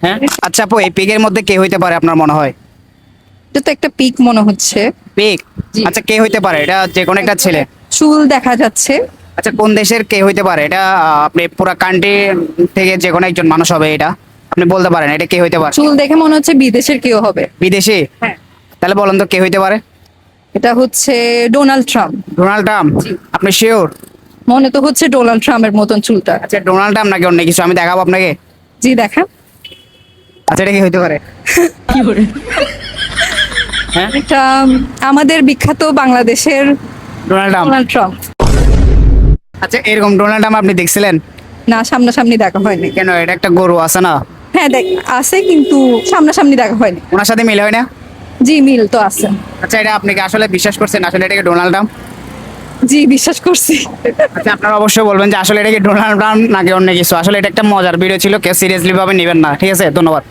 হ্যাঁ, আচ্ছা আপু, এই পিকের মধ্যে কে হইতে পারে আপনার মনে হয়? এটা তো একটা পিক মনে হচ্ছে। পিক? জি। আচ্ছা, কে হইতে পারে? এটা যে কোনো একটা ছেলে? চুল দেখা যাচ্ছে। আচ্ছা, কোন দেশের কে হইতে পারে এটা? আপনি পুরো কান্ট্রি থেকে যে কোনো একজন মানুষ হবে, এটা আপনি বলতে পারেন এটা কে হইতে পারে? চুল দেখে মনে হচ্ছে বিদেশের কেউ হবে। বিদেশি? হ্যাঁ। তাহলে বলেন তো কে হইতে পারে? এটা হচ্ছে ডোনাল্ড ট্রাম্প। Donald Trump? জি। আপনি শিওর? মনে তো হচ্ছে ডোনাল্ড ট্রাম্পের মতন চুলটা। আচ্ছা, ডোনাল্ড ট্রাম্প নাকি অন্য কিছু? আমি দেখাবো আপনাকে। জি দেখা। আচ্ছা, এটা কি হইতে পারে? হ্যাঁ, এটা আমাদের বিখ্যাত বাংলাদেশের ডোনাল্ড ট্রাম্প। Donald Trump. আচ্ছা, এরকম ডোনাল্ড ট্রাম্প আপনি দেখছিলেন? না, সামনাসামনি দেখা হয়নি। কেন, এটা একটা গরু আছে না? হ্যাঁ দেখ, আছে কিন্তু সামনাসামনি দেখা হয়নি। ওনার সাথে মিল হয় না? জি, মিল তো আছে। আচ্ছা, এটা আপনি কি আসলে বিশ্বাস করছেন আসলে এটাকে ডোনাল্ড ট্রাম্প? জি, বিশ্বাস করছি। আচ্ছা, আপনারা অবশ্যই বলবেন যে আসলে এটা কি ডোনাল্ড ট্রাম্প নাকি অন্য কিছু। আসলে এটা একটা মজার ভিডিও ছিল, কেউ সিরিয়াসলি ভাবে নেবেন না, ঠিক আছে? ধন্যবাদ।